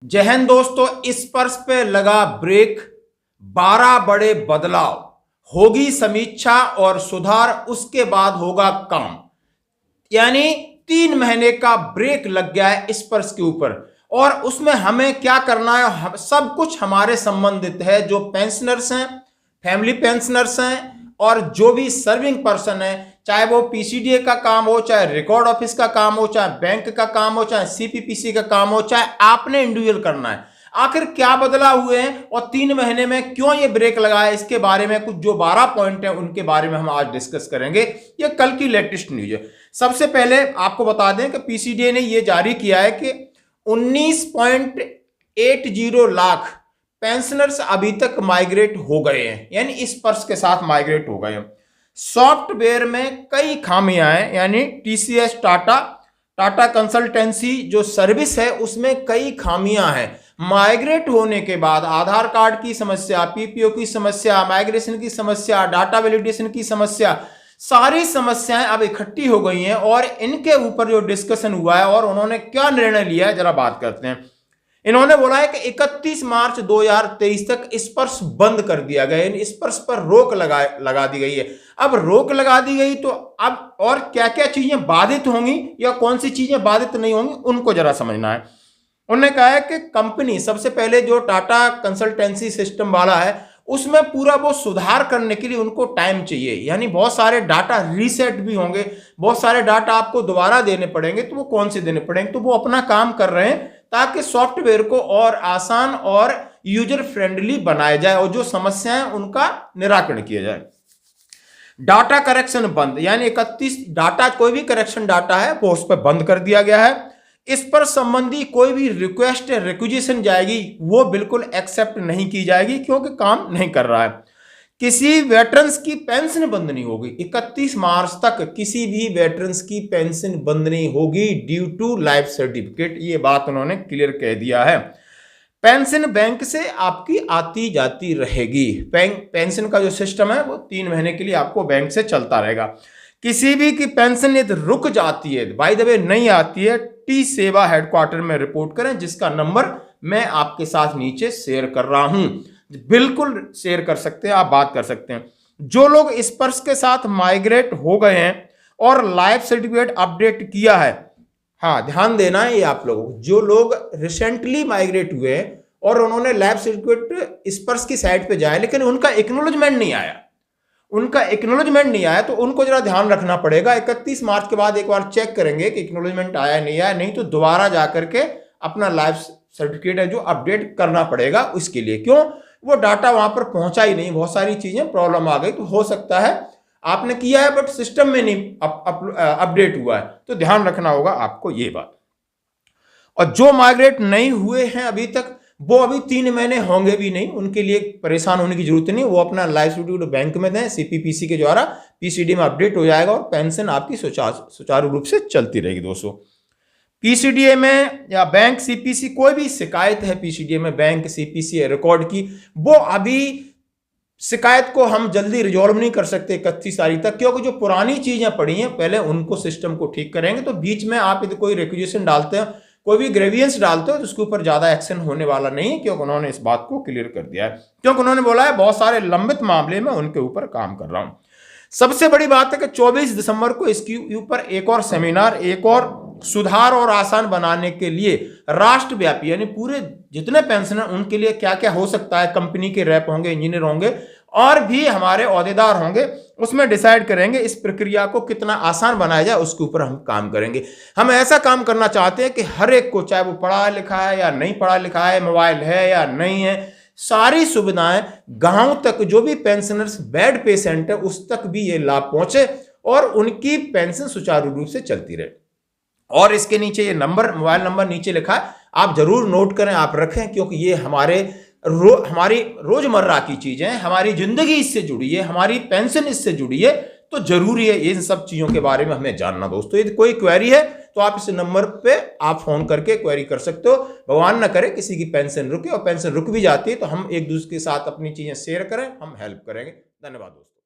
जय हिंद दोस्तों, स्पर्श पे लगा ब्रेक, 12 बड़े बदलाव, होगी समीक्षा और सुधार, उसके बाद होगा काम। यानी 3 महीने का ब्रेक लग गया है स्पर्श के ऊपर और उसमें हमें क्या करना है, सब कुछ हमारे संबंधित है। जो पेंशनर्स हैं, फैमिली पेंशनर्स हैं और जो भी सर्विंग पर्सन है, चाहे वो पीसीडीए का काम हो, चाहे रिकॉर्ड ऑफिस का काम हो, चाहे बैंक का काम हो, चाहे सीपीपीसी का काम हो, चाहे आपने इंडिविजुअल करना है। आखिर क्या बदलाव हुए हैं और 3 महीने में क्यों ये ब्रेक लगा है, इसके बारे में कुछ जो 12 पॉइंट है उनके बारे में हम आज डिस्कस करेंगे। ये कल की लेटेस्ट न्यूज है। सबसे पहले आपको बता दें कि पीसीडीए ने ये जारी किया है कि 19.80 लाख पेंशनर्स अभी तक माइग्रेट हो गए हैं, यानी स्पर्श के साथ माइग्रेट हो गए हैं। सॉफ्टवेयर में कई खामियां हैं, यानी टीसीएस टाटा कंसल्टेंसी जो सर्विस है उसमें कई खामियां हैं। माइग्रेट होने के बाद आधार कार्ड की समस्या, पीपीओ की समस्या, माइग्रेशन की समस्या, डाटा वैलिडेशन की समस्या, सारी समस्याएं अब इकट्ठी हो गई हैं और इनके ऊपर जो डिस्कशन हुआ है और उन्होंने क्या निर्णय लिया है जरा बात करते हैं। इन्होंने बोला है कि 31 मार्च 2023 तक स्पर्श बंद कर दिया गया है, स्पर्श पर रोक लगा दी गई है। अब रोक लगा दी गई तो अब और क्या क्या चीजें बाधित होंगी या कौन सी चीजें बाधित नहीं होंगी उनको जरा समझना है। उन्होंने कहा है कि कंपनी सबसे पहले जो टाटा कंसल्टेंसी सिस्टम वाला है उसमें पूरा वो सुधार करने के लिए उनको टाइम चाहिए, यानी बहुत सारे डाटा रीसेट भी होंगे, बहुत सारे डाटा आपको दोबारा देने पड़ेंगे। तो वो कौन से देने पड़ेंगे, तो वो अपना काम कर रहे हैं ताकि सॉफ्टवेयर को और आसान और यूजर फ्रेंडली बनाया जाए और जो समस्याएं उनका निराकरण किया जाए। डाटा करेक्शन बंद, यानी 31 डाटा कोई भी करेक्शन डाटा है वो उस पर बंद कर दिया गया है। इस पर संबंधी कोई भी रिक्वेस्ट रिक्विजिशन जाएगी वो बिल्कुल एक्सेप्ट नहीं की जाएगी क्योंकि काम नहीं कर रहा है। किसी वेटरन्स की पेंशन बंद नहीं होगी, 31 मार्च तक किसी भी वेटरन्स की पेंशन बंद नहीं होगी ड्यू टू लाइफ सर्टिफिकेट, ये बात उन्होंने क्लियर कह दिया है। पेंशन बैंक से आपकी आती जाती रहेगी, पेंशन का जो सिस्टम है वो 3 महीने के लिए आपको बैंक से चलता रहेगा। किसी भी की पेंशन यदि रुक जाती है, बाय द वे नहीं आती है, टी सेवा हेडक्वार्टर में रिपोर्ट करें, जिसका नंबर मैं आपके साथ नीचे शेयर कर रहा हूं। बिल्कुल शेयर कर सकते हैं, आप बात कर सकते हैं। जो लोग स्पर्श के साथ माइग्रेट हो गए हैं और लाइफ सर्टिफिकेट अपडेट किया है, हाँ ध्यान देना है ये आप लोगों को, जो लोग रिसेंटली माइग्रेट हुए हैं और उन्होंने लाइफ सर्टिफिकेट स्पर्श की साइट पे जाए लेकिन उनका एक्नॉलेजमेंट नहीं आया, तो उनको जरा ध्यान रखना पड़ेगा। 31 मार्च के बाद एक बार चेक करेंगे कि एक्नॉलेजमेंट आया नहीं आया, नहीं तो दोबारा जाकर के अपना लाइफ सर्टिफिकेट है जो अपडेट करना पड़ेगा। उसके लिए क्यों, वो डाटा वहां पर पहुंचा ही नहीं, बहुत सारी चीजें प्रॉब्लम आ गई, तो हो सकता है आपने किया है बट सिस्टम में नहीं अपडेट हुआ है, तो ध्यान रखना होगा आपको ये बात। और जो माइग्रेट नहीं हुए हैं अभी तक वो अभी 3 महीने होंगे भी नहीं, उनके लिए परेशान होने की जरूरत नहीं। वो अपना लाइफ सर्टिफिकेट बैंक में दें, सीपीपीसी के द्वारा पीसीडी में अपडेट हो जाएगा और पेंशन आपकी सुचारू रूप से चलती रहेगी। दोस्तों पीसीडीए में या बैंक सीपीसी कोई भी शिकायत है पीसीडीए में, बैंक सीपीसी रिकॉर्ड की, वो अभी शिकायत को हम जल्दी रिजॉल्व नहीं कर सकते 31 तारीख तक, क्योंकि जो पुरानी चीजें पड़ी हैं पहले उनको सिस्टम को ठीक करेंगे। तो बीच में आप यदि कोई रिक्वेजिशन डालते हैं, कोई भी ग्रेवियंस डालते हो तो उसके ऊपर ज्यादा एक्शन होने वाला नहीं है, क्योंकि उन्होंने इस बात को क्लियर कर दिया है। क्योंकि उन्होंने बोला है बहुत सारे लंबित मामले में उनके ऊपर काम कर रहा हूं। सबसे बड़ी बात है कि 24 दिसंबर को इसके ऊपर एक और सेमिनार, एक और सुधार और आसान बनाने के लिए राष्ट्रव्यापी, यानी पूरे जितने पेंशनर उनके लिए क्या क्या हो सकता है, कंपनी के रैप होंगे, इंजीनियर होंगे और भी हमारे ओहदेदार होंगे, उसमें डिसाइड करेंगे इस प्रक्रिया को कितना आसान बनाया जाए, उसके ऊपर हम काम करेंगे। हम ऐसा काम करना चाहते हैं कि हर एक को, चाहे वो पढ़ा लिखा है या नहीं पढ़ा लिखा है, मोबाइल है या नहीं है, सारी सुविधाएं गांव तक, जो भी पेंशनर्स बेड पेशेंट है उस तक भी ये लाभ पहुंचे और उनकी पेंशन सुचारू रूप से चलती रहे। और इसके नीचे ये नंबर, मोबाइल नंबर नीचे लिखा है, आप जरूर नोट करें, आप रखें, क्योंकि ये हमारी रोजमर्रा की चीजें हैं, हमारी जिंदगी इससे जुड़ी है, हमारी पेंशन इससे जुड़ी है, तो जरूरी है इन सब चीजों के बारे में हमें जानना। दोस्तों यदि कोई क्वेरी है तो आप इस नंबर पे आप फोन करके क्वेरी कर सकते हो। भगवान न करे किसी की पेंशन रुके, और पेंशन रुक भी जाती है तो हम एक दूसरे के साथ अपनी चीजें शेयर करें, हम हेल्प करेंगे। धन्यवाद दोस्तों।